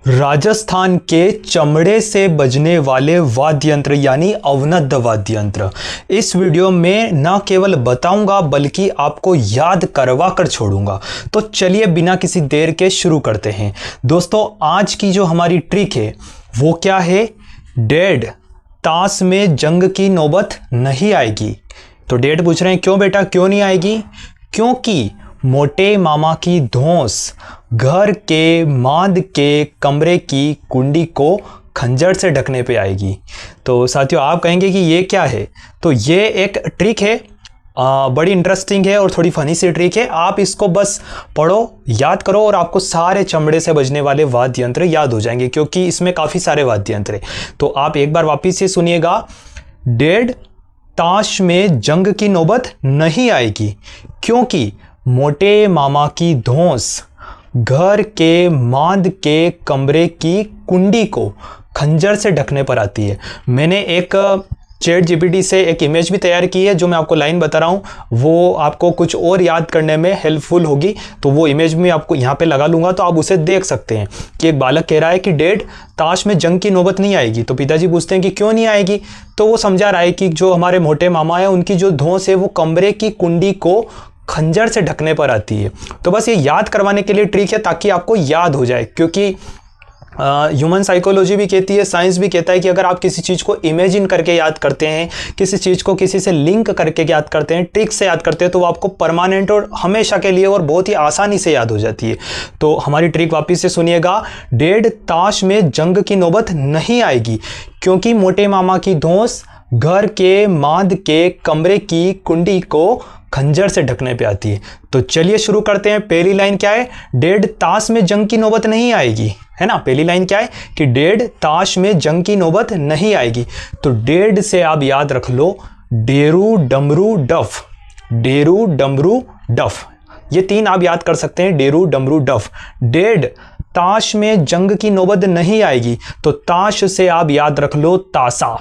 राजस्थान के चमड़े से बजने वाले वाद्य यंत्र यानी अवनद्ध वाद्य यंत्र इस वीडियो में न केवल बताऊंगा बल्कि आपको याद करवा कर छोड़ूंगा। तो चलिए बिना किसी देर के शुरू करते हैं। दोस्तों, आज की जो हमारी ट्रिक है वो क्या है? डेढ़ ताश में जंग की नौबत नहीं आएगी। तो डेढ़ पूछ रहे हैं, क्यों बेटा क्यों नहीं आएगी? क्योंकि मोटे मामा की धौंस घर के मांद के कमरे की कुंडी को खंजर से ढकने पे आएगी। तो साथियों, आप कहेंगे कि ये क्या है? तो ये एक ट्रिक है, बड़ी इंटरेस्टिंग है और थोड़ी फनी सी ट्रिक है। आप इसको बस पढ़ो, याद करो और आपको सारे चमड़े से बजने वाले वाद्य यंत्र याद हो जाएंगे, क्योंकि इसमें काफ़ी सारे वाद्य यंत्र हैं। तो आप एक बार वापिस से सुनिएगा। डेढ़ ताश में जंग की नौबत नहीं आएगी क्योंकि मोटे मामा की धौंस घर के मांद के कमरे की कुंडी को खंजर से ढकने पर आती है। मैंने एक चैट जीपीटी से एक इमेज भी तैयार की है, जो मैं आपको लाइन बता रहा हूँ वो आपको कुछ और याद करने में हेल्पफुल होगी। तो वो इमेज में आपको यहाँ पे लगा लूँगा, तो आप उसे देख सकते हैं कि एक बालक कह रहा है कि डेढ़ ताश में जंग की नौबत नहीं आएगी। तो पिताजी पूछते हैं कि क्यों नहीं आएगी? तो वो समझा रहा है कि जो हमारे मोटे मामा है उनकी जो धौंस है वो कमरे की कुंडी को खंजर से ढकने पर आती है। तो बस ये याद करवाने के लिए ट्रिक है, ताकि आपको याद हो जाए। क्योंकि ह्यूमन साइकोलॉजी भी कहती है, साइंस भी कहता है कि अगर आप किसी चीज़ को इमेजिन करके याद करते हैं, किसी चीज़ को किसी से लिंक करके याद करते हैं, ट्रिक से याद करते हैं, तो वो आपको परमानेंट और हमेशा के लिए और बहुत ही आसानी से याद हो जाती है। तो हमारी ट्रिक वापिस से सुनिएगा। डेढ़ ताश में जंग की नौबत नहीं आएगी क्योंकि मोटे मामा की धौंस घर के मांद के कमरे की कुंडी को खंजर से ढकने पे आती है। तो चलिए शुरू करते हैं। पहली लाइन क्या है? डेढ़ ताश में जंग की नौबत नहीं आएगी, है ना। पहली लाइन क्या है कि डेढ़ ताश में जंग की नौबत नहीं आएगी। तो डेढ़ से आप याद रख लो डेरू डमरू डफ। डेरू डमरू डफ, ये तीन आप याद कर सकते हैं। डेरू डमरू डफ। डेढ़ ताश में जंग की नौबत नहीं आएगी, तो ताश से आप याद रख लो ताशा।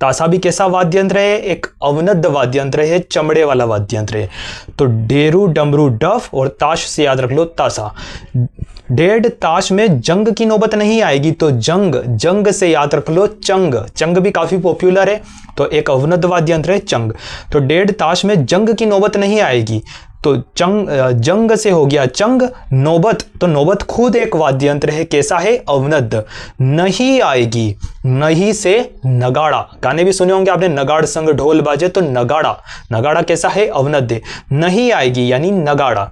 ताशा भी कैसा वाद्य यंत्र है? एक अवनद्ध वाद्य यंत्र है, चमड़े वाला वाद्य यंत्र है। तो डेरू डमरू डफ और ताश से याद रख लो ताशा। डेढ़ ताश में जंग की नौबत नहीं आएगी, तो जंग, जंग से याद रख लो चंग। चंग भी काफी पॉपुलर है, तो एक अवनद्ध वाद्य यंत्र है चंग। तो डेढ़ ताश में जंग की नौबत नहीं आएगी, तो जंग से हो गया चंग। नौबत, तो नौबत खुद एक वाद्य यंत्र है, कैसा है? अवनद्ध। नहीं आएगी, नहीं से नगाड़ा। गाने भी सुने होंगे आपने, नगाड़ संग ढोल बाजे, तो नगाड़ा। नगाड़ा कैसा है? अवनद्ध। नहीं आएगी यानी नगाड़ा।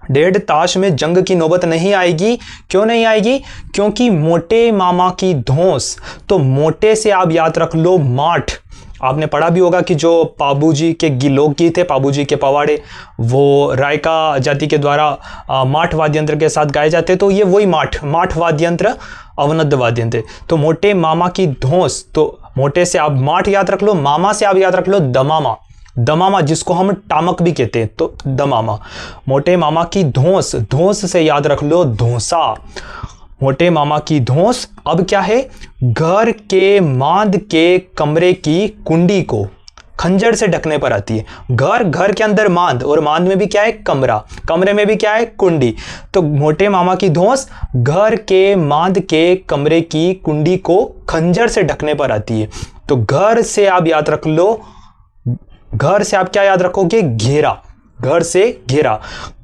डेढ़ ताश में जंग की नौबत नहीं आएगी। क्यों नहीं आएगी? क्योंकि मोटे मामा की धौंस। तो मोटे से आप याद रख लो माठ। आपने पढ़ा भी होगा कि जो पाबूजी के लोकगीत है, पाबूजी के पवाड़े, वो रायका जाति के द्वारा माठ वाद्य यंत्र के साथ गाए जाते हैं। तो ये वही माठ वाद्य यंत्र अवनद्ध वाद्य यंत्र। तो मोटे मामा की धौंस, तो मोटे से आप माठ याद रख लो, मामा से आप याद रख लो दमामा। दमामा, जिसको हम टामक भी कहते हैं, तो दमामा। मोटे मामा की धौंस, धौंस से याद रख लो धौंसा। मोटे मामा की धौंस अब क्या है? घर के मांद के कमरे की कुंडी को खंजर से ढकने पर आती है। घर के अंदर मांद, और मांद में भी क्या है? कमरा। कमरे में भी क्या है? कुंडी। तो मोटे मामा की धौंस घर के मांद के कमरे की कुंडी को खंजर से ढकने पर आती है। तो घर से आप याद रख लो, घर से आप क्या याद रखोगे? घेरा। घर से घेरा।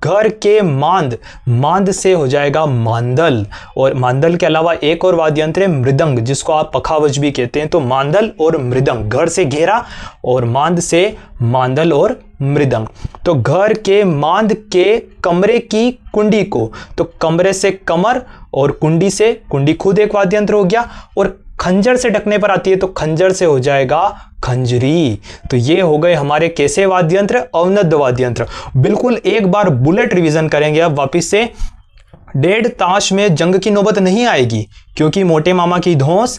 घर के मांद, मांद से हो जाएगा मांदल। और मांदल के अलावा एक और वाद्य यंत्र है मृदंग, जिसको आप पखावज भी कहते हैं। तो मांदल और मृदंग, घर से घेरा और मांद से मांदल और मृदंग। तो घर के मांद के कमरे की कुंडी को, तो कमरे से कमर और कुंडी से, कुंडी खुद एक वाद्य यंत्र हो गया, और खंजर से ढकने पर आती है, तो खंजर से हो जाएगा खंजरी। तो ये हो गए हमारे कैसे वाद्य यंत्र? अवनद्ध वाद्य यंत्र। बिल्कुल एक बार बुलेट रिवीजन करेंगे अब वापिस से। डेढ़ ताश में जंग की नौबत नहीं आएगी क्योंकि मोटे मामा की धौंस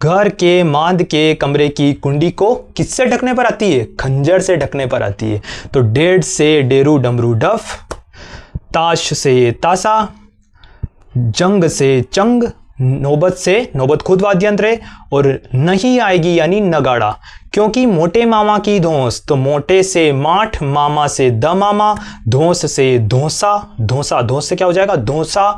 घर के मांद के कमरे की कुंडी को किससे ढकने पर आती है? खंजर से ढकने पर आती है। तो डेढ़ से डेरू डमरू डफ, ताश से ताशा, जंग से चंग, नौबत से, नौबत खुद वाद्य यंत्र है, और नहीं आएगी यानी नगाड़ा। क्योंकि मोटे मामा की धौंस, तो मोटे से माठ, मामा से दमामा, धौंस से धौंसा, धौंसा, धौंस से क्या हो जाएगा? धौंसा।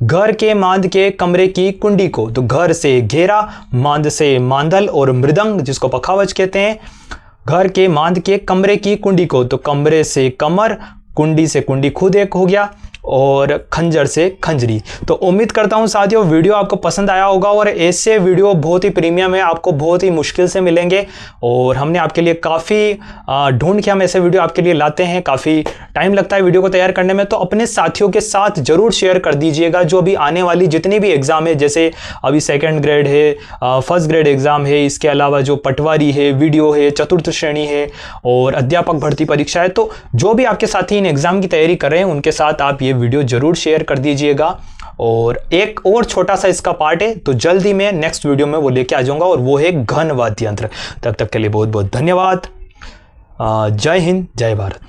घर के मांद के कमरे की कुंडी को, तो घर से घेरा, मांद से मांदल और मृदंग जिसको पखावज कहते हैं। घर के मांद के कमरे की कुंडी को, तो कमरे से कमर, कुंडी से कुंडी खुद एक हो गया, और खंजर से खंजरी। तो उम्मीद करता हूं साथियों वीडियो आपको पसंद आया होगा, और ऐसे वीडियो बहुत ही प्रीमियम है, आपको बहुत ही मुश्किल से मिलेंगे, और हमने आपके लिए काफ़ी ढूंढ के हम ऐसे वीडियो आपके लिए लाते हैं। काफ़ी टाइम लगता है वीडियो को तैयार करने में, तो अपने साथियों के साथ जरूर शेयर कर दीजिएगा। जो अभी आने वाली जितनी भी एग्ज़ाम है, जैसे अभी 2nd ग्रेड है, 1st ग्रेड एग्ज़ाम है, इसके अलावा जो पटवारी है, वीडियो है, चतुर्थ श्रेणी है, और अध्यापक भर्ती परीक्षा है, तो जो भी आपके साथी इन एग्ज़ाम की तैयारी कर रहे हैं उनके साथ आप ये वीडियो जरूर शेयर कर दीजिएगा। और एक और छोटा सा इसका पार्ट है, तो जल्दी मैं नेक्स्ट वीडियो में वो लेके आ जाऊंगा, और वो है घन वाद्य यंत्र। तब तक के लिए बहुत बहुत धन्यवाद। जय हिंद, जय भारत।